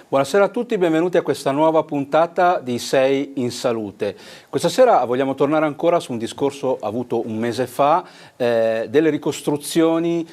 Buonasera a tutti, benvenuti a questa nuova puntata di Sei in Salute. Questa sera vogliamo tornare ancora su un discorso avuto un mese fa, delle ricostruzioni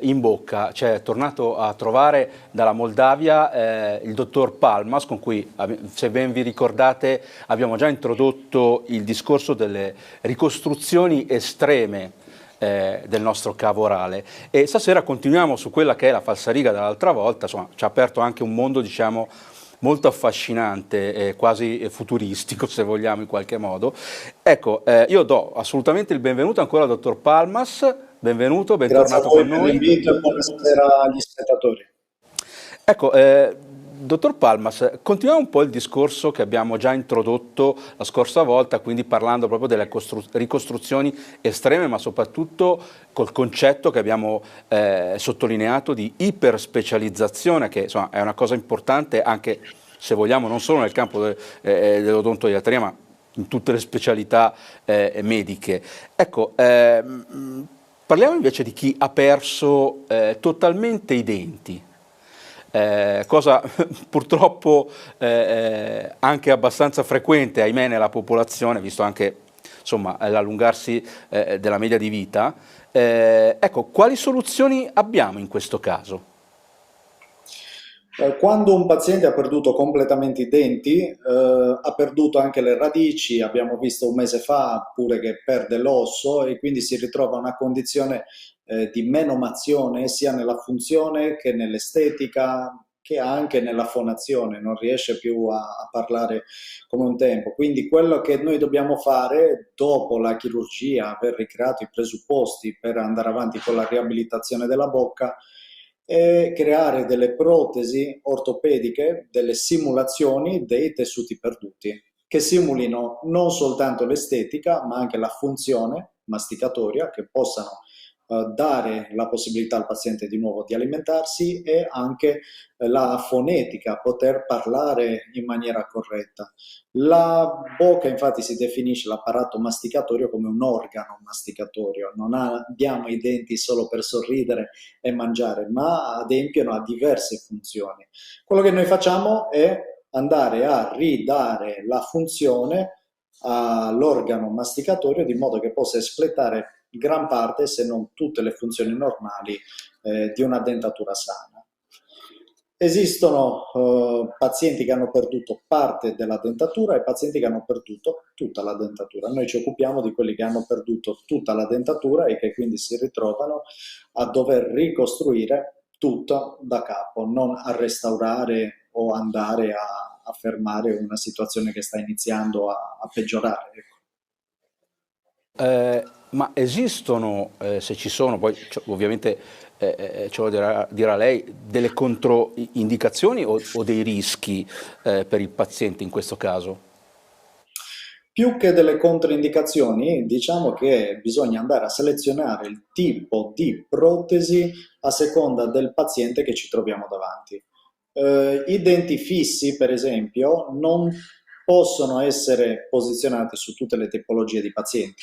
in bocca. C'è tornato a trovare dalla Moldavia il dottor Palmas, con cui, se ben vi ricordate, abbiamo già introdotto il discorso delle ricostruzioni estreme del nostro cavo orale, e stasera continuiamo su quella che è la falsariga dell'altra volta. Insomma, ci ha aperto anche un mondo, diciamo, molto affascinante, quasi futuristico, se vogliamo, in qualche modo. Ecco, io do assolutamente il benvenuto ancora al dottor Palmas. Benvenuto, Grazie a bentornato voi con per noi. l'invito e buonasera agli spettatori. Ecco, dottor Palmas, continuiamo un po' il discorso che abbiamo già introdotto la scorsa volta, quindi parlando proprio delle ricostruzioni estreme, ma soprattutto col concetto che abbiamo sottolineato di iperspecializzazione, che insomma è una cosa importante anche, se vogliamo, non solo nel campo dell'odontoiatria, ma in tutte le specialità mediche. Ecco, parliamo invece di chi ha perso totalmente i denti. Cosa purtroppo anche abbastanza frequente, ahimè, nella popolazione, visto anche, insomma, l'allungarsi della media di vita. Ecco, quali soluzioni abbiamo in questo caso? Quando un paziente ha perduto completamente i denti, ha perduto anche le radici, abbiamo visto un mese fa pure che perde l'osso e quindi si ritrova una condizione di menomazione sia nella funzione che nell'estetica, che anche nella fonazione, non riesce più a parlare come un tempo. Quindi quello che noi dobbiamo fare dopo la chirurgia, aver ricreato i presupposti per andare avanti con la riabilitazione della bocca, e creare delle protesi ortopediche, delle simulazioni dei tessuti perduti, che simulino non soltanto l'estetica, ma anche la funzione masticatoria, che possano dare la possibilità al paziente di nuovo di alimentarsi e anche la fonetica, poter parlare in maniera corretta. La bocca infatti si definisce l'apparato masticatorio come un organo masticatorio, non abbiamo i denti solo per sorridere e mangiare, ma adempiono a diverse funzioni. Quello che noi facciamo è andare a ridare la funzione all'organo masticatorio di modo che possa espletare gran parte, se non tutte le funzioni normali di una dentatura sana. Esistono pazienti che hanno perduto parte della dentatura e pazienti che hanno perduto tutta la dentatura. Noi ci occupiamo di quelli che hanno perduto tutta la dentatura e che quindi si ritrovano a dover ricostruire tutto da capo, non a restaurare o andare a fermare una situazione che sta iniziando a peggiorare. Ecco. Ma esistono, se ci sono, poi ovviamente ce lo dirà lei, delle controindicazioni o dei rischi per il paziente in questo caso? Più che delle controindicazioni, diciamo che bisogna andare a selezionare il tipo di protesi a seconda del paziente che ci troviamo davanti. I denti fissi, per esempio, non possono essere posizionati su tutte le tipologie di pazienti.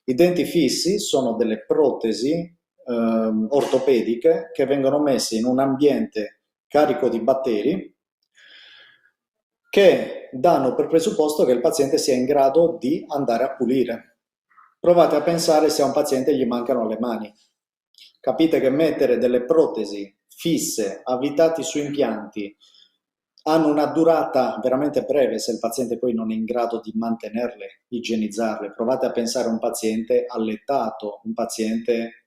I denti fissi sono delle protesi ortopediche che vengono messe in un ambiente carico di batteri che danno per presupposto che il paziente sia in grado di andare a pulire. Provate a pensare se a un paziente gli mancano le mani. Capite che mettere delle protesi fisse, avvitate su impianti, hanno una durata veramente breve se il paziente poi non è in grado di mantenerle, igienizzarle. Provate a pensare a un paziente allettato, un paziente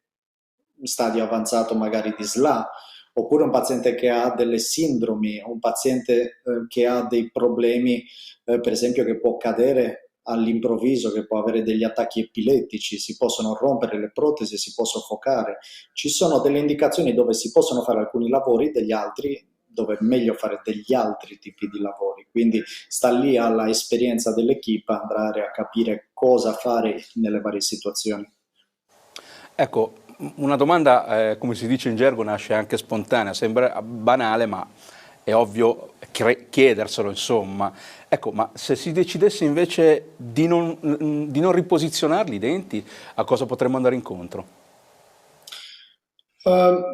in stadio avanzato magari di SLA, oppure un paziente che ha delle sindromi, un paziente che ha dei problemi, per esempio che può cadere all'improvviso, che può avere degli attacchi epilettici, si possono rompere le protesi, si può soffocare. Ci sono delle indicazioni dove si possono fare alcuni lavori, degli altri dove è meglio fare degli altri tipi di lavori, quindi sta lì alla esperienza dell'equipe andare a capire cosa fare nelle varie situazioni. Ecco, una domanda, come si dice in gergo, nasce anche spontanea, sembra banale, ma è ovvio chiederselo, insomma. Ecco, ma se si decidesse invece di non riposizionarli i denti, a cosa potremmo andare incontro?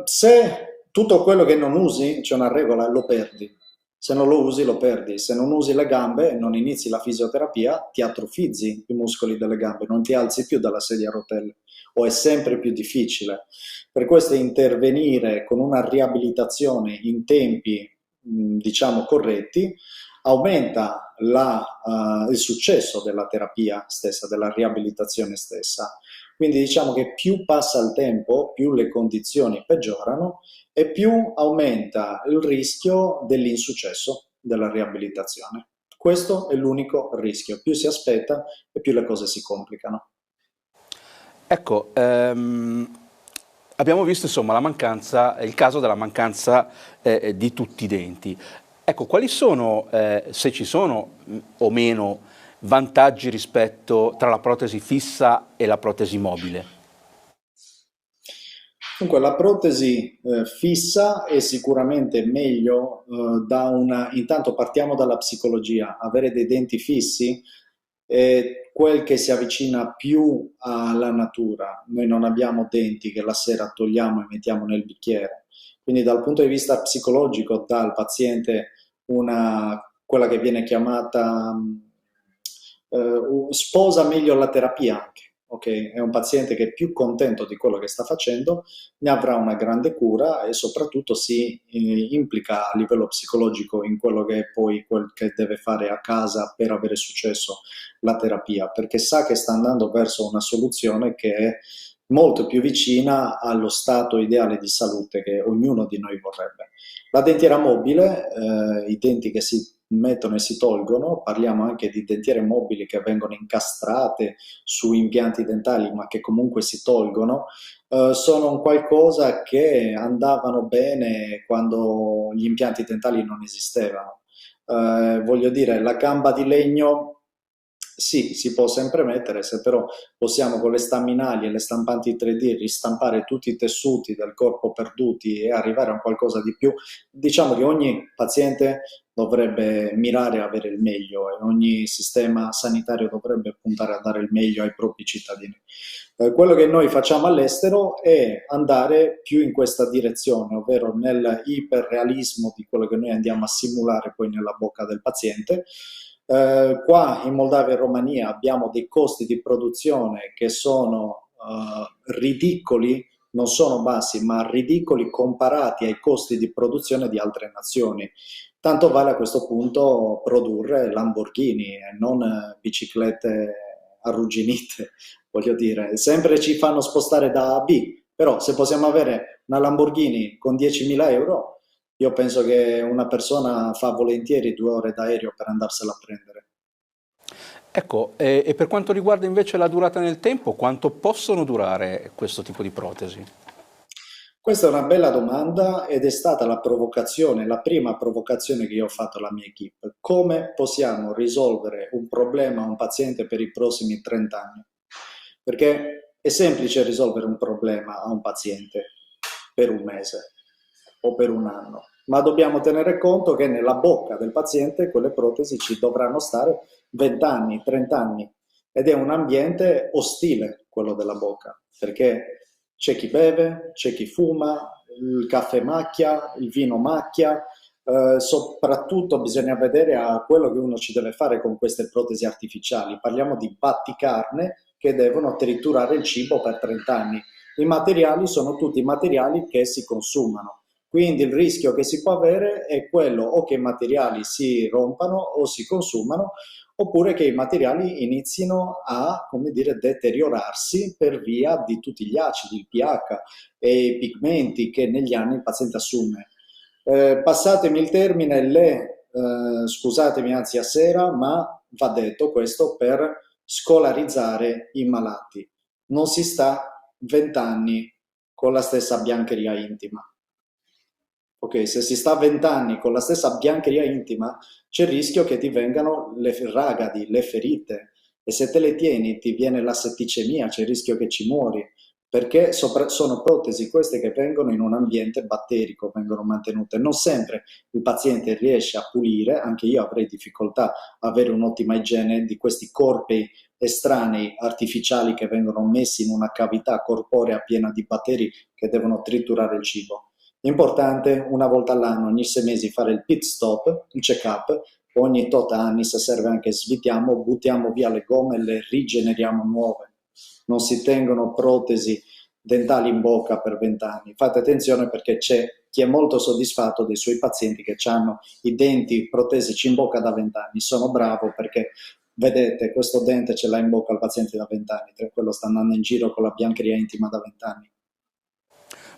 Se tutto quello che non usi, c'è una regola, lo perdi. Se non lo usi lo perdi, se non usi le gambe e non inizi la fisioterapia ti atrofizzi i muscoli delle gambe, non ti alzi più dalla sedia a rotelle o è sempre più difficile. Per questo intervenire con una riabilitazione in tempi diciamo corretti aumenta il successo della terapia stessa, della riabilitazione stessa. Quindi diciamo che più passa il tempo, più le condizioni peggiorano e più aumenta il rischio dell'insuccesso della riabilitazione. Questo è l'unico rischio, più si aspetta e più le cose si complicano. Ecco, abbiamo visto insomma la mancanza, il caso della mancanza di tutti i denti. Ecco, quali sono, se ci sono o meno, vantaggi rispetto tra la protesi fissa e la protesi mobile? Dunque, la protesi fissa è sicuramente meglio da una... Intanto partiamo dalla psicologia. Avere dei denti fissi è quel che si avvicina più alla natura. Noi non abbiamo denti che la sera togliamo e mettiamo nel bicchiere. Quindi dal punto di vista psicologico dà al paziente quella che viene chiamata sposa meglio la terapia anche. Ok, è un paziente che è più contento di quello che sta facendo, ne avrà una grande cura e soprattutto si implica a livello psicologico in quello che è poi quel che deve fare a casa per avere successo la terapia, perché sa che sta andando verso una soluzione che è molto più vicina allo stato ideale di salute che ognuno di noi vorrebbe. La dentiera mobile, i denti che si mettono e si tolgono, parliamo anche di dentiere mobili che vengono incastrate su impianti dentali ma che comunque si tolgono, sono un qualcosa che andavano bene quando gli impianti dentali non esistevano. Voglio dire, la gamba di legno sì, si può sempre mettere, se però possiamo con le staminali e le stampanti 3D ristampare tutti i tessuti del corpo perduti e arrivare a un qualcosa di più, diciamo che ogni paziente dovrebbe mirare a avere il meglio e ogni sistema sanitario dovrebbe puntare a dare il meglio ai propri cittadini. Quello che noi facciamo all'estero è andare più in questa direzione, ovvero nel iperrealismo di quello che noi andiamo a simulare poi nella bocca del paziente. Qua in Moldavia e Romania abbiamo dei costi di produzione che sono ridicoli, non sono bassi, ma ridicoli comparati ai costi di produzione di altre nazioni. Tanto vale a questo punto produrre Lamborghini e non biciclette arrugginite, voglio dire, sempre ci fanno spostare da A a B, però se possiamo avere una Lamborghini con 10.000 euro, io penso che una persona fa volentieri 2 ore d'aereo per andarsela a prendere. Ecco, e per quanto riguarda invece la durata nel tempo, quanto possono durare questo tipo di protesi? Questa è una bella domanda ed è stata la provocazione, la prima provocazione che io ho fatto alla mia equipe. Come possiamo risolvere un problema a un paziente per i prossimi 30 anni? Perché è semplice risolvere un problema a un paziente per un mese o per un anno, ma dobbiamo tenere conto che nella bocca del paziente quelle protesi ci dovranno stare 20 anni, 30 anni ed è un ambiente ostile quello della bocca, perché c'è chi beve, c'è chi fuma, il caffè macchia, il vino macchia, soprattutto bisogna vedere a quello che uno ci deve fare con queste protesi artificiali. Parliamo di batticarne che devono triturare il cibo per 30 anni. I materiali sono tutti materiali che si consumano. Quindi il rischio che si può avere è quello o che i materiali si rompano o si consumano, oppure che i materiali inizino a, come dire, deteriorarsi per via di tutti gli acidi, il pH e i pigmenti che negli anni il paziente assume. Passatemi il termine, scusatemi anzi a sera, ma va detto questo per scolarizzare i malati. Non si sta 20 anni con la stessa biancheria intima. Ok, se si sta 20 anni con la stessa biancheria intima, c'è il rischio che ti vengano le ragadi, le ferite, e se te le tieni ti viene la setticemia, c'è il rischio che ci muori, perché sono protesi queste che vengono in un ambiente batterico, vengono mantenute. Non sempre il paziente riesce a pulire, anche io avrei difficoltà a avere un'ottima igiene di questi corpi estranei, artificiali che vengono messi in una cavità corporea piena di batteri che devono triturare il cibo. Importante una volta all'anno, ogni 6 mesi, fare il pit stop, il check-up, ogni tot anni, se serve anche svitiamo, buttiamo via le gomme e le rigeneriamo nuove. Non si tengono protesi dentali in bocca per 20 anni. Fate attenzione perché c'è chi è molto soddisfatto dei suoi pazienti che hanno i denti protesici in bocca da 20 anni. Sono bravo perché vedete, questo dente ce l'ha in bocca il paziente da 20 anni, quello sta andando in giro con la biancheria intima da 20 anni.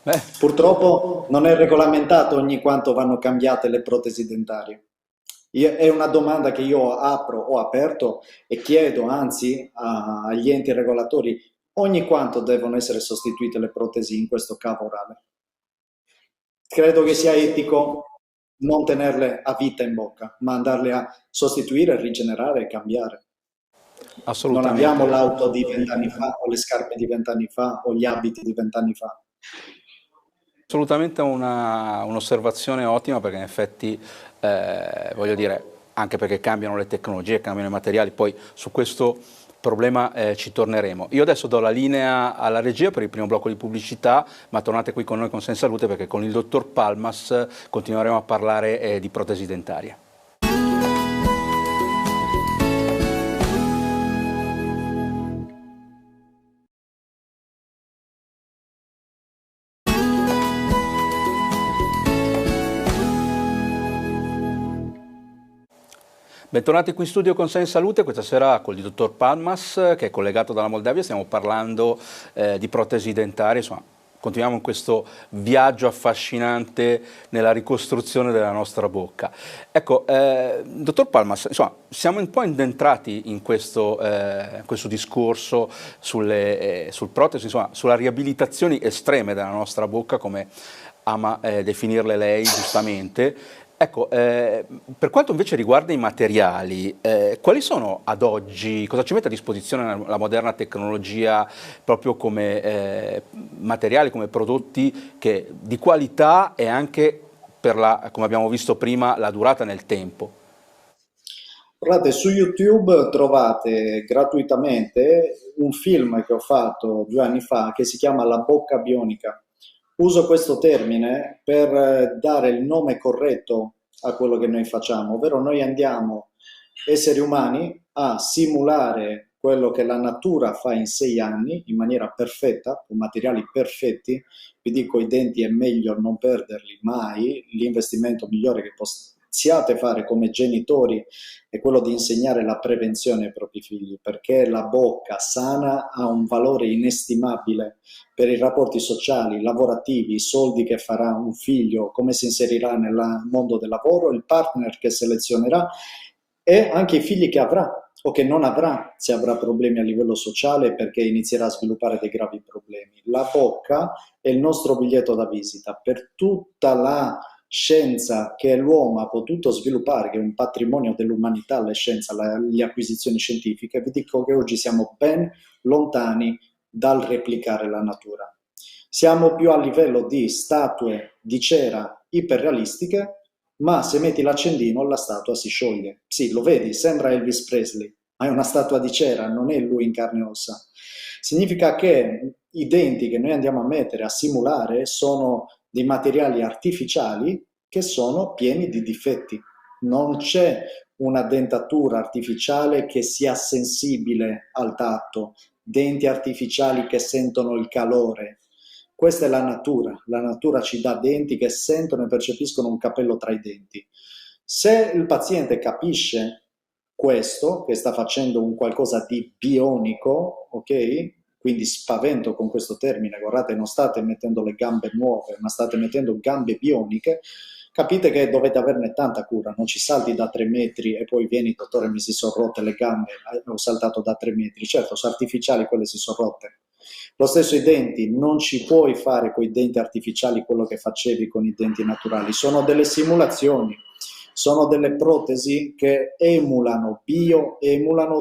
Beh, Purtroppo non è regolamentato ogni quanto vanno cambiate le protesi dentarie. È una domanda che io apro, ho aperto e chiedo anzi agli enti regolatori ogni quanto devono essere sostituite le protesi in questo cavo orale. Credo che sia etico non tenerle a vita in bocca, ma andarle a sostituire, rigenerare e cambiare. Non abbiamo assolutamente. l'auto di 20 anni fa o le scarpe di 20 anni fa o gli abiti di 20 anni fa. Assolutamente un'osservazione ottima perché in effetti, voglio dire, anche perché cambiano le tecnologie, cambiano i materiali, poi su questo problema ci torneremo. Io adesso do la linea alla regia per il primo blocco di pubblicità, ma tornate qui con noi con Senza Salute perché con il dottor Palmas continueremo a parlare di protesi dentarie. Bentornati qui in studio con Sei in Salute, questa sera con il dottor Palmas che è collegato dalla Moldavia, stiamo parlando di protesi dentarie, insomma continuiamo in questo viaggio affascinante nella ricostruzione della nostra bocca. Ecco, dottor Palmas, insomma, siamo un po' entrati in questo discorso sul protesi, insomma, sulle riabilitazioni estreme della nostra bocca, come ama definirle lei giustamente. Ecco, per quanto invece riguarda i materiali, quali sono ad oggi, cosa ci mette a disposizione la moderna tecnologia proprio come materiali, come prodotti di qualità e anche per come abbiamo visto prima, la durata nel tempo? Guardate, su YouTube trovate gratuitamente un film che ho fatto 2 anni fa che si chiama La bocca bionica. Uso questo termine per dare il nome corretto a quello che noi facciamo, ovvero noi andiamo, esseri umani, a simulare quello che la natura fa in 6 anni in maniera perfetta, con materiali perfetti. Vi dico, i denti è meglio non perderli mai, l'investimento migliore che possiate fare come genitori è quello di insegnare la prevenzione ai propri figli, perché la bocca sana ha un valore inestimabile per i rapporti sociali, lavorativi, i soldi che farà un figlio, come si inserirà nel mondo del lavoro, il partner che selezionerà e anche i figli che avrà o che non avrà, se avrà problemi a livello sociale perché inizierà a sviluppare dei gravi problemi. La bocca è il nostro biglietto da visita per tutta la scienza che l'uomo ha potuto sviluppare, che è un patrimonio dell'umanità, le scienze, le acquisizioni scientifiche. Vi dico che oggi siamo ben lontani dal replicare la natura. Siamo più a livello di statue di cera iperrealistiche, ma se metti l'accendino la statua si scioglie. Sì, lo vedi, sembra Elvis Presley, ma è una statua di cera, non è lui in carne e ossa. Significa che i denti che noi andiamo a mettere, a simulare, sono dei materiali artificiali che sono pieni di difetti. Non c'è una dentatura artificiale che sia sensibile al tatto, denti artificiali che sentono il calore. Questa è la natura ci dà denti che sentono e percepiscono un capello tra i denti. Se il paziente capisce questo, che sta facendo un qualcosa di bionico, ok? Quindi spavento con questo termine, guardate, non state mettendo le gambe nuove, ma state mettendo gambe bioniche, capite che dovete averne tanta cura, non ci salti da 3 metri e poi vieni, dottore, mi si sono rotte le gambe, ho saltato da 3 metri, certo, sono artificiali, quelle si sono rotte. Lo stesso i denti, non ci puoi fare con i denti artificiali quello che facevi con i denti naturali, sono delle simulazioni, sono delle protesi che emulano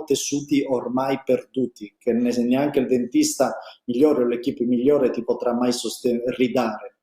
tessuti ormai perduti, che neanche il dentista migliore o l'equipe migliore ti potrà mai ridare.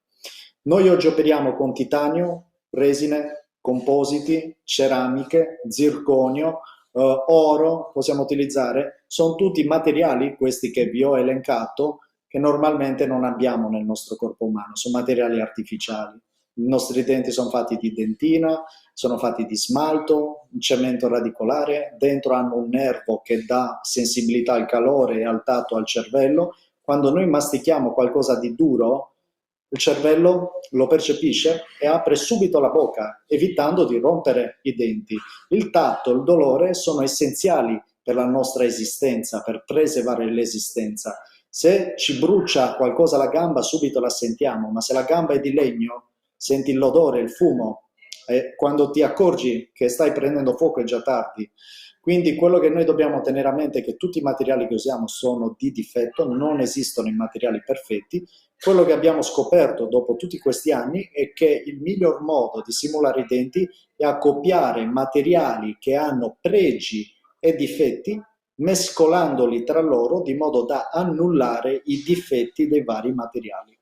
Noi oggi operiamo con titanio, resine, compositi, ceramiche, zirconio, oro, possiamo utilizzare, sono tutti materiali, questi che vi ho elencato, che normalmente non abbiamo nel nostro corpo umano, sono materiali artificiali. I nostri denti sono fatti di dentina, sono fatti di smalto, cemento radicolare, dentro hanno un nervo che dà sensibilità al calore e al tatto al cervello. Quando noi mastichiamo qualcosa di duro, il cervello lo percepisce e apre subito la bocca, evitando di rompere i denti. Il tatto, il dolore sono essenziali per la nostra esistenza, per preservare l'esistenza. Se ci brucia qualcosa alla gamba, subito la sentiamo, ma se la gamba è di legno, senti l'odore, il fumo, e quando ti accorgi che stai prendendo fuoco è già tardi. Quindi quello che noi dobbiamo tenere a mente è che tutti i materiali che usiamo sono di difetto, non esistono i materiali perfetti. Quello che abbiamo scoperto dopo tutti questi anni è che il miglior modo di simulare i denti è accoppiare materiali che hanno pregi e difetti, mescolandoli tra loro di modo da annullare i difetti dei vari materiali.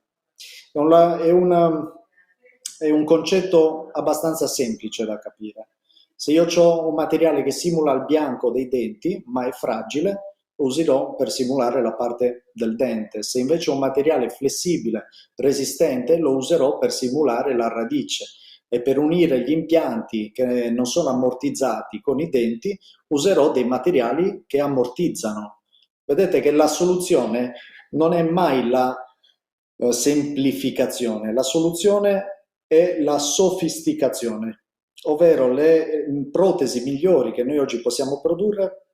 È un concetto abbastanza semplice da capire. Se io ho un materiale che simula il bianco dei denti, ma è fragile, lo userò per simulare la parte del dente. Se invece ho un materiale flessibile, resistente, lo userò per simulare la radice. E per unire gli impianti che non sono ammortizzati con i denti, userò dei materiali che ammortizzano. Vedete che la soluzione non è mai la semplificazione, la soluzione è la sofisticazione, ovvero le protesi migliori che noi oggi possiamo produrre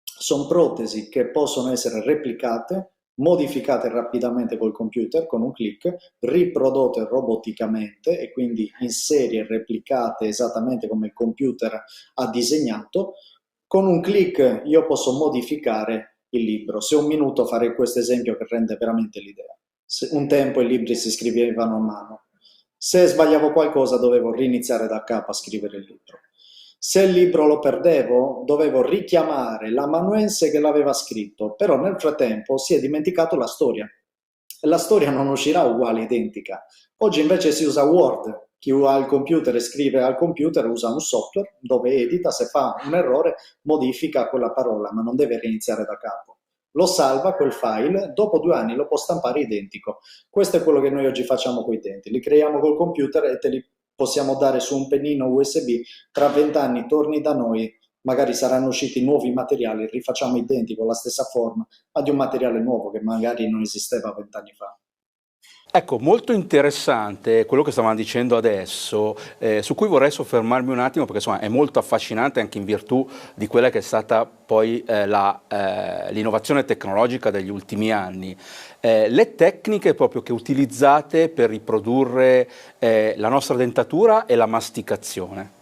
sono protesi che possono essere replicate, modificate rapidamente col computer, con un click, riprodotte roboticamente e quindi in serie replicate esattamente come il computer ha disegnato. Con un click io posso modificare il libro. Se un minuto farei questo esempio che rende veramente l'idea. Un tempo i libri si scrivevano a mano. Se sbagliavo qualcosa dovevo riniziare da capo a scrivere il libro. Se il libro lo perdevo, dovevo richiamare l'amanuense che l'aveva scritto, però nel frattempo si è dimenticato la storia. E la storia non uscirà uguale, identica. Oggi invece si usa Word. Chi ha il computer e scrive al computer usa un software dove edita, se fa un errore modifica quella parola, ma non deve reiniziare da capo. Lo salva quel file, dopo 2 anni lo può stampare identico. Questo è quello che noi oggi facciamo con i denti. Li creiamo col computer e te li possiamo dare su un pennino USB. Tra 20 anni torni da noi, magari saranno usciti nuovi materiali, rifacciamo i denti con la stessa forma, ma di un materiale nuovo che magari non esisteva 20 anni fa. Ecco, molto interessante quello che stavamo dicendo adesso, su cui vorrei soffermarmi un attimo perché insomma è molto affascinante anche in virtù di quella che è stata poi l'innovazione tecnologica degli ultimi anni. Le tecniche proprio che utilizzate per riprodurre la nostra dentatura e la masticazione.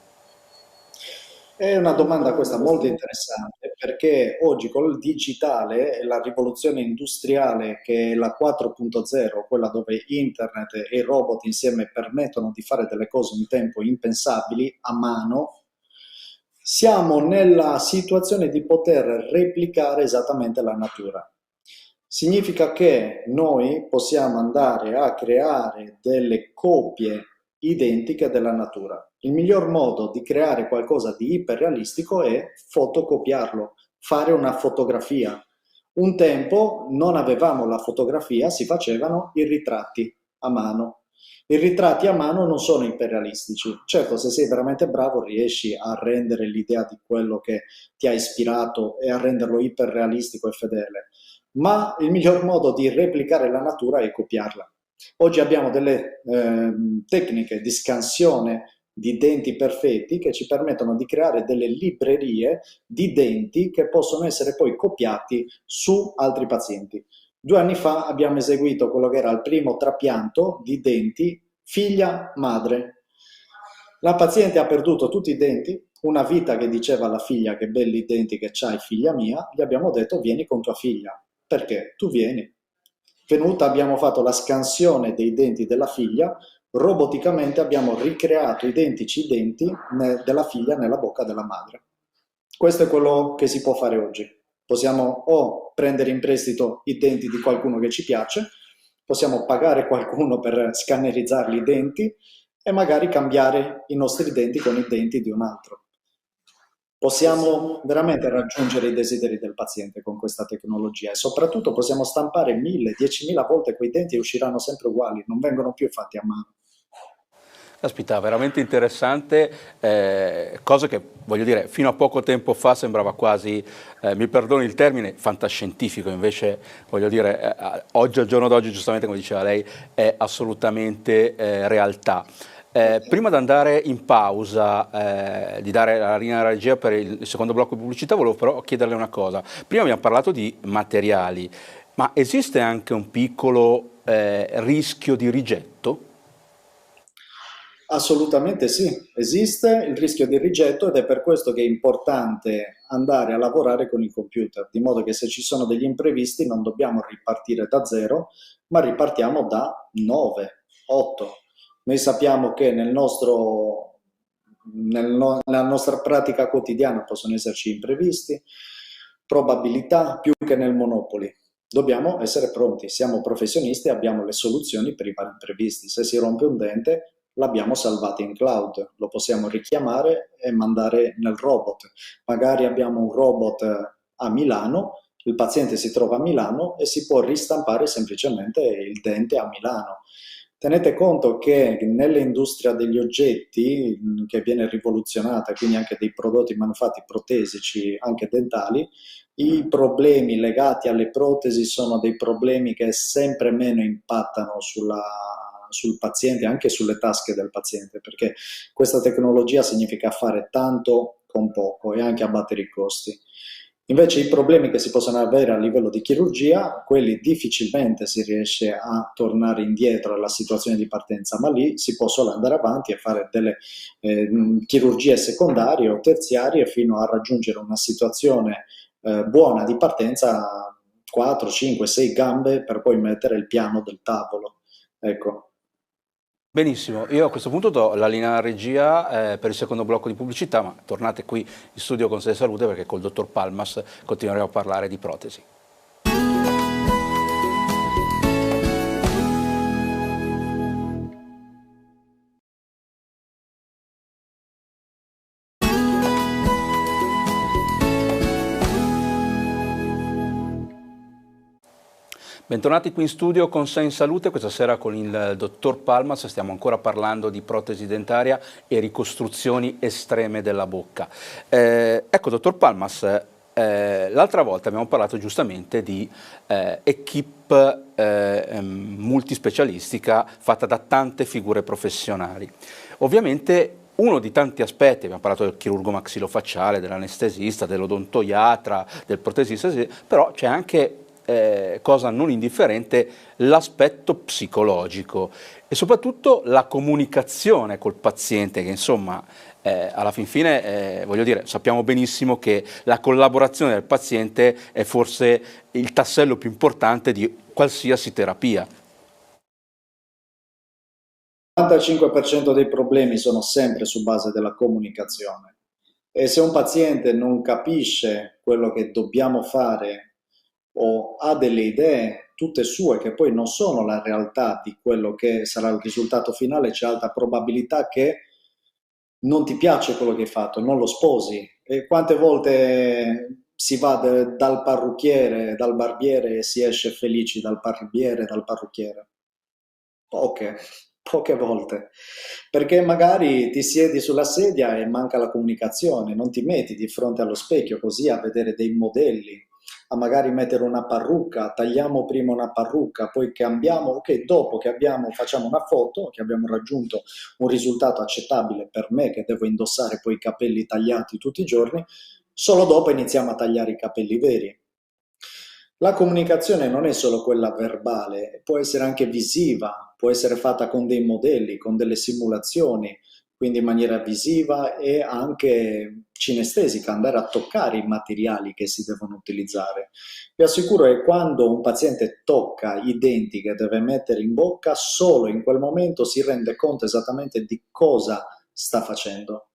È una domanda questa molto interessante perché oggi con il digitale e la rivoluzione industriale che è la 4.0, quella dove internet e i robot insieme permettono di fare delle cose in tempo impensabili a mano, siamo nella situazione di poter replicare esattamente la natura. Significa che noi possiamo andare a creare delle copie identiche della natura. Il miglior modo di creare qualcosa di iperrealistico è fotocopiarlo, fare una fotografia. Un tempo non avevamo la fotografia, si facevano i ritratti a mano. I ritratti a mano non sono iperrealistici. Certo, se sei veramente bravo riesci a rendere l'idea di quello che ti ha ispirato e a renderlo iperrealistico e fedele. Ma il miglior modo di replicare la natura è copiarla. Oggi abbiamo delle tecniche di scansione di denti perfetti che ci permettono di creare delle librerie di denti che possono essere poi copiati su altri pazienti. 2 anni fa abbiamo eseguito quello che era il primo trapianto di denti figlia-madre. La paziente ha perduto tutti i denti, una vita che diceva alla figlia che belli denti che c'hai figlia mia, gli abbiamo detto vieni con tua figlia. Perché? Tu vieni. Venuta abbiamo fatto la scansione dei denti della figlia, roboticamente abbiamo ricreato identici denti della figlia nella bocca della madre. Questo è quello che si può fare oggi. Possiamo o prendere in prestito i denti di qualcuno che ci piace, possiamo pagare qualcuno per scannerizzarli i denti e magari cambiare i nostri denti con i denti di un altro. Possiamo veramente raggiungere i desideri del paziente con questo. questa tecnologia e soprattutto possiamo stampare 1000, 10.000 volte quei denti e usciranno sempre uguali, non vengono più fatti a mano. Caspita, veramente interessante, cosa che voglio dire fino a poco tempo fa sembrava quasi, mi perdoni il termine, fantascientifico, invece voglio dire oggi al giorno d'oggi, giustamente come diceva lei, è assolutamente realtà. Prima di andare in pausa, di dare la linea alla regia per il secondo blocco di pubblicità, volevo però chiederle una cosa. Prima abbiamo parlato di materiali, ma esiste anche un piccolo rischio di rigetto? Assolutamente sì, esiste il rischio di rigetto ed è per questo che è importante andare a lavorare con il computer, di modo che se ci sono degli imprevisti non dobbiamo ripartire da zero, ma ripartiamo da 9, 8. Noi sappiamo che nella nostra pratica quotidiana possono esserci imprevisti, probabilità più che nel Monopoli. Dobbiamo essere pronti, siamo professionisti e abbiamo le soluzioni per i vari imprevisti. Se si rompe un dente, l'abbiamo salvato in cloud, lo possiamo richiamare e mandare nel robot. Magari abbiamo un robot a Milano, il paziente si trova a Milano e si può ristampare semplicemente il dente a Milano. Tenete conto che nell'industria degli oggetti, che viene rivoluzionata, quindi anche dei prodotti manufatti protesici, anche dentali, i problemi legati alle protesi sono dei problemi che sempre meno impattano sul paziente, anche sulle tasche del paziente, perché questa tecnologia significa fare tanto con poco e anche abbattere i costi. Invece i problemi che si possono avere a livello di chirurgia, quelli difficilmente si riesce a tornare indietro alla situazione di partenza, ma lì si può solo andare avanti e fare delle chirurgie secondarie o terziarie fino a raggiungere una situazione buona di partenza, 4, 5, 6 gambe per poi mettere il piano del tavolo. Ecco. Benissimo, io a questo punto do la linea alla regia per il secondo blocco di pubblicità, ma tornate qui in studio con Sei Salute perché col dottor Palmas continueremo a parlare di protesi. Bentornati qui in studio con Sei in Salute, questa sera con il dottor Palmas stiamo ancora parlando di protesi dentaria e ricostruzioni estreme della bocca. Ecco, dottor Palmas, l'altra volta abbiamo parlato giustamente di equipe multispecialistica fatta da tante figure professionali. Ovviamente uno di tanti aspetti, abbiamo parlato del chirurgo maxillofacciale, dell'anestesista, dell'odontoiatra, del protesista, però c'è anche cosa non indifferente, l'aspetto psicologico e soprattutto la comunicazione col paziente che insomma alla fin fine voglio dire sappiamo benissimo che la collaborazione del paziente è forse il tassello più importante di qualsiasi terapia. Il 95% dei problemi sono sempre su base della comunicazione e se un paziente non capisce quello che dobbiamo fare o ha delle idee tutte sue che poi non sono la realtà di quello che sarà il risultato finale, c'è alta probabilità che non ti piace quello che hai fatto, non lo sposi. E quante volte si va dal parrucchiere, dal barbiere e si esce felici dal barbiere, dal parrucchiere? Poche, poche volte, perché magari ti siedi sulla sedia e manca la comunicazione, non ti metti di fronte allo specchio così a vedere dei modelli, a magari mettere una parrucca, tagliamo prima una parrucca, poi cambiamo, ok, dopo che facciamo una foto, che abbiamo raggiunto un risultato accettabile per me, che devo indossare poi i capelli tagliati tutti i giorni, solo dopo iniziamo a tagliare i capelli veri. La comunicazione non è solo quella verbale, può essere anche visiva, può essere fatta con dei modelli, con delle simulazioni, quindi in maniera visiva e anche cinestesica, andare a toccare i materiali che si devono utilizzare. Vi assicuro che quando un paziente tocca i denti che deve mettere in bocca, solo in quel momento si rende conto esattamente di cosa sta facendo.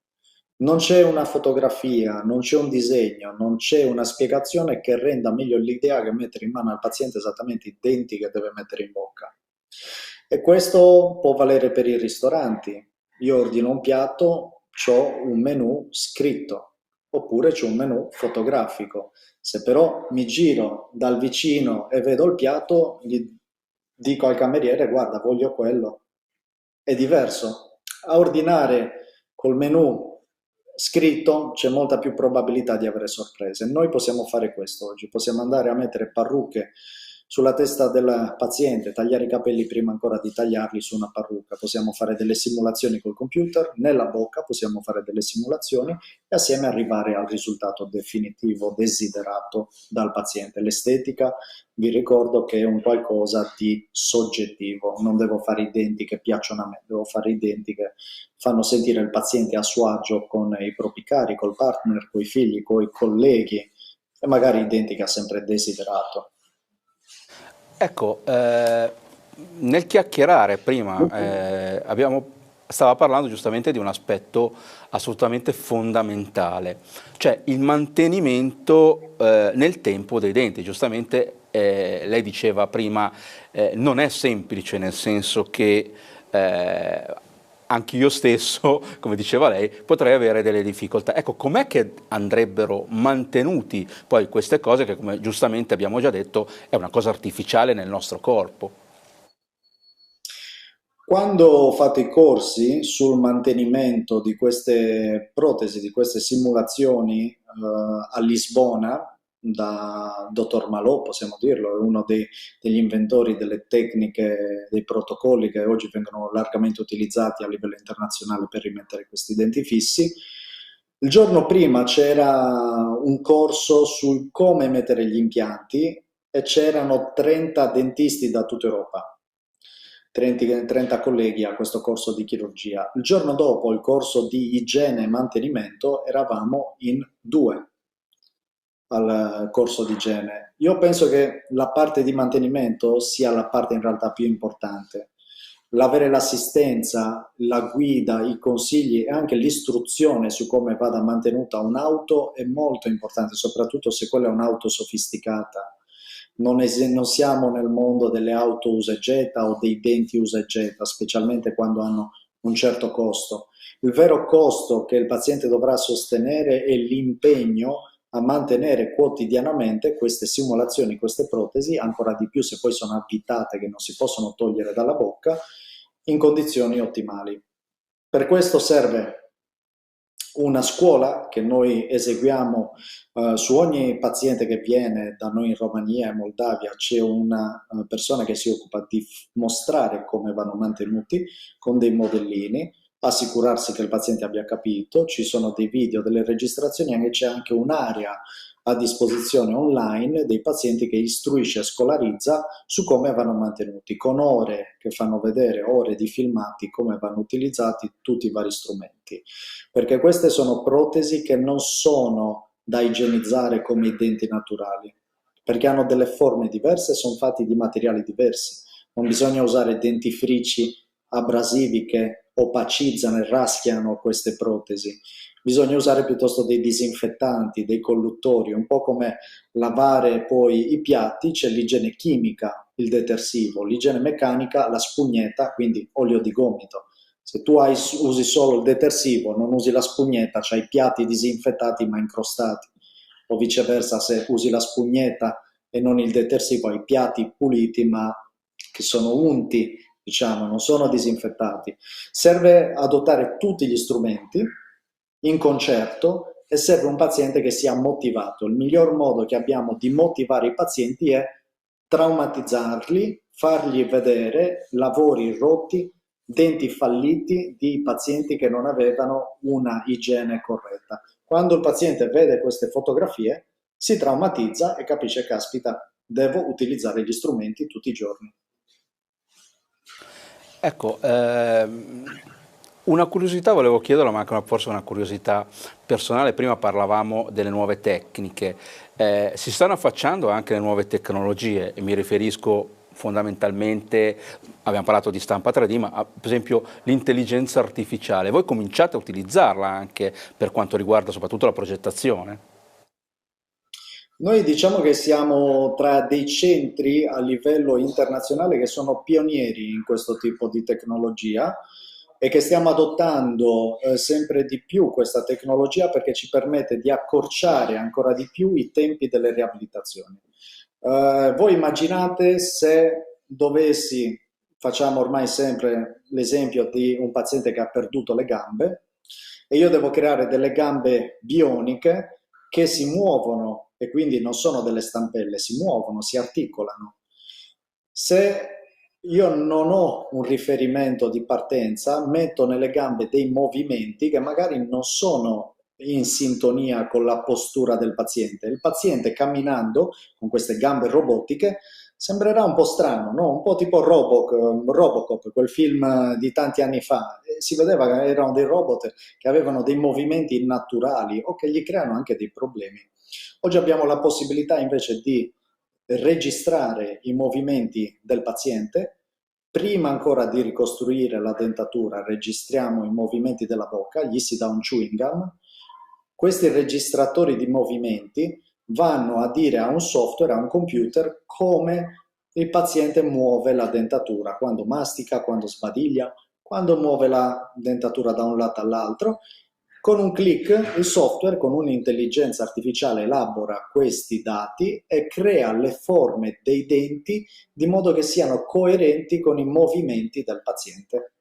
Non c'è una fotografia, non c'è un disegno, non c'è una spiegazione che renda meglio l'idea che mettere in mano al paziente esattamente i denti che deve mettere in bocca. E questo può valere per i ristoranti. Io ordino un piatto, ho un menù scritto. oppure c'è un menu fotografico. Se però mi giro dal vicino e vedo il piatto, gli dico al cameriere, guarda, voglio quello. È diverso. A ordinare col menu scritto c'è molta più probabilità di avere sorprese. Noi possiamo fare questo oggi, possiamo andare a mettere parrucche sulla testa del paziente, tagliare i capelli prima ancora di tagliarli su una parrucca, possiamo fare delle simulazioni col computer, nella bocca possiamo fare delle simulazioni e assieme arrivare al risultato definitivo desiderato dal paziente. L'estetica, vi ricordo che è un qualcosa di soggettivo, non devo fare i denti che piacciono a me, devo fare i denti che fanno sentire il paziente a suo agio con i propri cari, col partner, con i figli, con i colleghi e magari i denti che ha sempre desiderato. Ecco, nel chiacchierare prima stava parlando giustamente di un aspetto assolutamente fondamentale, cioè il mantenimento nel tempo dei denti. Giustamente lei diceva prima non è semplice, nel senso che anche io stesso, come diceva lei, potrei avere delle difficoltà. Ecco, com'è che andrebbero mantenuti poi queste cose che, come giustamente abbiamo già detto, è una cosa artificiale nel nostro corpo? Quando ho fatto i corsi sul mantenimento di queste protesi, di queste simulazioni a Lisbona, da dottor Malò, possiamo dirlo, è uno degli inventori delle tecniche, dei protocolli che oggi vengono largamente utilizzati a livello internazionale per rimettere questi denti fissi. Il giorno prima c'era un corso sul come mettere gli impianti e c'erano 30 dentisti da tutta Europa. 30 colleghi a questo corso di chirurgia. Il giorno dopo il corso di igiene e mantenimento eravamo in due al corso di igiene. Io penso che la parte di mantenimento sia la parte in realtà più importante. L'avere l'assistenza, la guida, i consigli e anche l'istruzione su come vada mantenuta un'auto è molto importante, soprattutto se quella è un'auto sofisticata. Non siamo nel mondo delle auto usa e getta o dei denti usa e getta, specialmente quando hanno un certo costo. Il vero costo che il paziente dovrà sostenere è l'impegno a mantenere quotidianamente queste simulazioni, queste protesi, ancora di più se poi sono avvitate che non si possono togliere dalla bocca, in condizioni ottimali. Per questo serve una scuola che noi eseguiamo su ogni paziente che viene da noi in Romania e Moldavia. C'è una persona che si occupa di mostrare come vanno mantenuti con dei modellini, assicurarsi che il paziente abbia capito. Ci sono dei video, delle registrazioni, e c'è anche un'area a disposizione online dei pazienti che istruisce e scolarizza su come vanno mantenuti, con ore che fanno vedere, ore di filmati, come vanno utilizzati tutti i vari strumenti, perché queste sono protesi che non sono da igienizzare come i denti naturali, perché hanno delle forme diverse e sono fatti di materiali diversi. Non bisogna usare dentifrici abrasivi che opacizzano e raschiano queste protesi. Bisogna usare piuttosto dei disinfettanti, dei colluttori, un po' come lavare poi i piatti. C'è l'igiene chimica, il detersivo, l'igiene meccanica, la spugnetta, quindi olio di gomito. Se tu usi solo il detersivo, non usi la spugnetta, c'hai i piatti disinfettati ma incrostati, o viceversa, se usi la spugnetta e non il detersivo, hai i piatti puliti ma che sono unti, diciamo, non sono disinfettati. Serve adottare tutti gli strumenti in concerto e serve un paziente che sia motivato. Il miglior modo che abbiamo di motivare i pazienti è traumatizzarli, fargli vedere lavori rotti, denti falliti di pazienti che non avevano una igiene corretta. Quando il paziente vede queste fotografie si traumatizza e capisce, caspita, devo utilizzare gli strumenti tutti i giorni. Ecco, una curiosità volevo chiederla, ma anche forse una curiosità personale. Prima parlavamo delle nuove tecniche, si stanno affacciando anche le nuove tecnologie e mi riferisco fondamentalmente, abbiamo parlato di stampa 3D, ma per esempio l'intelligenza artificiale. Voi cominciate a utilizzarla anche per quanto riguarda soprattutto la progettazione? Noi diciamo che siamo tra dei centri a livello internazionale che sono pionieri in questo tipo di tecnologia. e che stiamo adottando sempre di più questa tecnologia perché ci permette di accorciare ancora di più i tempi delle riabilitazioni. Voi immaginate se dovessi, facciamo ormai sempre l'esempio di un paziente che ha perduto le gambe e io devo creare delle gambe bioniche che si muovono e quindi non sono delle stampelle, si muovono, si articolano. Se io non ho un riferimento di partenza, metto nelle gambe dei movimenti che magari non sono in sintonia con la postura del paziente. Il paziente camminando con queste gambe robotiche sembrerà un po' strano, no? Un po' tipo Robocop, quel film di tanti anni fa. Si vedeva che erano dei robot che avevano dei movimenti innaturali o che gli creano anche dei problemi. Oggi abbiamo la possibilità invece di registrare i movimenti del paziente. Prima ancora di ricostruire la dentatura, registriamo i movimenti della bocca, gli si dà un chewing gum. Questi registratori di movimenti vanno a dire a un software, a un computer, come il paziente muove la dentatura, quando mastica, quando sbadiglia, quando muove la dentatura da un lato all'altro. Con un click il software con un'intelligenza artificiale elabora questi dati e crea le forme dei denti di modo che siano coerenti con i movimenti del paziente.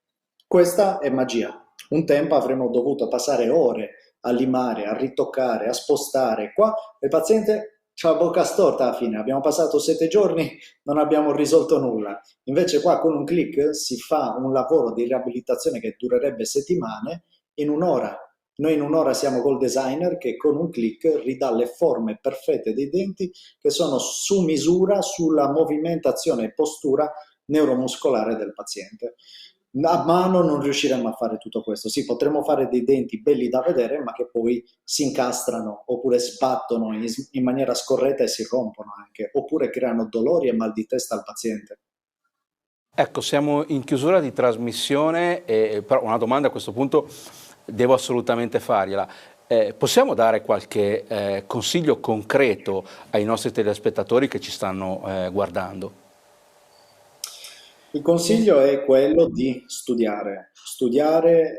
Questa è magia. Un tempo avremmo dovuto passare ore a limare, a ritoccare, a spostare. Qua il paziente c'ha la bocca storta alla fine. Abbiamo passato 7 giorni, non abbiamo risolto nulla. Invece qua con un click si fa un lavoro di riabilitazione che durerebbe settimane in un'ora. Noi in un'ora siamo col designer che con un click ridà le forme perfette dei denti che sono su misura sulla movimentazione e postura neuromuscolare del paziente. A mano non riusciremo a fare tutto questo. Sì, potremmo fare dei denti belli da vedere, ma che poi si incastrano oppure sbattono in maniera scorretta e si rompono anche, oppure creano dolori e mal di testa al paziente. Ecco, siamo in chiusura di trasmissione, però una domanda a questo punto devo assolutamente fargliela. Possiamo dare qualche consiglio concreto ai nostri telespettatori che ci stanno guardando? Il consiglio è quello di studiare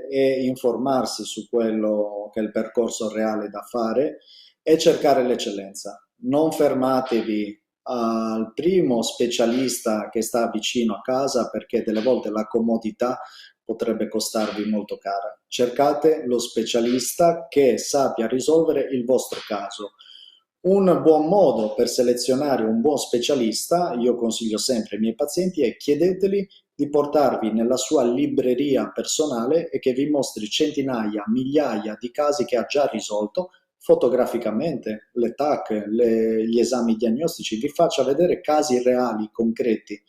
e informarsi su quello che è il percorso reale da fare e cercare l'eccellenza. Non fermatevi al primo specialista che sta vicino a casa perché delle volte la comodità potrebbe costarvi molto cara. Cercate lo specialista che sappia risolvere il vostro caso. Un buon modo per selezionare un buon specialista, io consiglio sempre ai miei pazienti, è chiedeteli di portarvi nella sua libreria personale e che vi mostri centinaia, migliaia di casi che ha già risolto fotograficamente, le TAC, gli esami diagnostici, vi faccia vedere casi reali, concreti,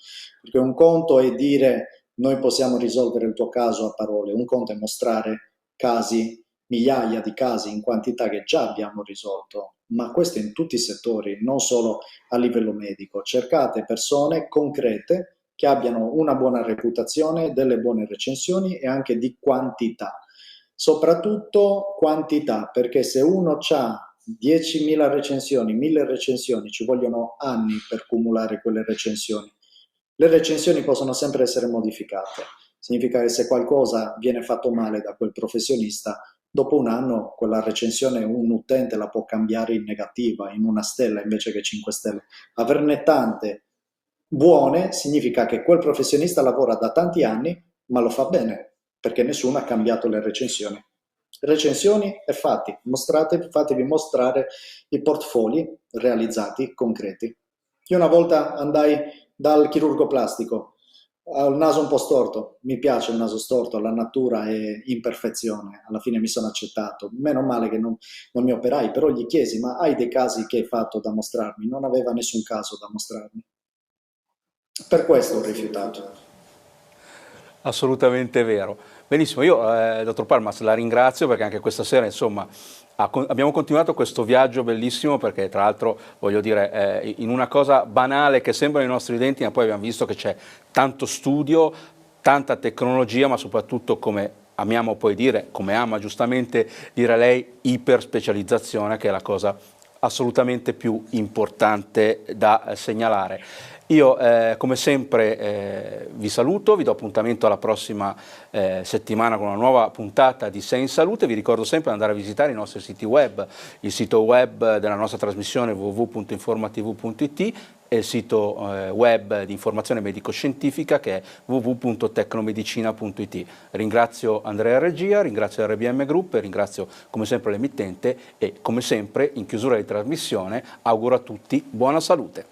perché un conto è dire noi possiamo risolvere il tuo caso a parole, un conto è mostrare casi, migliaia di casi in quantità che già abbiamo risolto, ma questo in tutti i settori, non solo a livello medico. Cercate persone concrete che abbiano una buona reputazione, delle buone recensioni e anche di quantità. Soprattutto quantità, perché se uno ha 10.000 recensioni, 1.000 recensioni, ci vogliono anni per cumulare quelle recensioni. Le recensioni possono sempre essere modificate. Significa che se qualcosa viene fatto male da quel professionista, dopo un anno quella recensione un utente la può cambiare in negativa, in 1 stella invece che 5 stelle. Averne tante buone significa che quel professionista lavora da tanti anni, ma lo fa bene, perché nessuno ha cambiato le recensioni. Recensioni e fatti, fatevi mostrare i portfoli realizzati, concreti. Io una volta andai dal chirurgo plastico, ho il naso un po' storto, mi piace il naso storto, la natura è imperfezione, alla fine mi sono accettato, meno male che non mi operai, però gli chiesi, ma hai dei casi che hai fatto da mostrarmi? Non aveva nessun caso da mostrarmi. Per questo ho rifiutato. Assolutamente vero. Benissimo, io dottor Palmas la ringrazio perché anche questa sera insomma abbiamo continuato questo viaggio bellissimo perché tra l'altro voglio dire in una cosa banale che sembrano i nostri denti ma poi abbiamo visto che c'è tanto studio, tanta tecnologia ma soprattutto come amiamo poi dire, come ama giustamente dire lei, iperspecializzazione che è la cosa assolutamente più importante da segnalare. Io come sempre vi saluto, vi do appuntamento alla prossima settimana con una nuova puntata di Sei in Salute. Vi ricordo sempre di andare a visitare i nostri siti web, il sito web della nostra trasmissione www.informatv.it e il sito web di informazione medico-scientifica che è www.tecnomedicina.it. Ringrazio Andrea Regia, ringrazio RBM Group, ringrazio come sempre l'emittente e come sempre in chiusura di trasmissione auguro a tutti buona salute.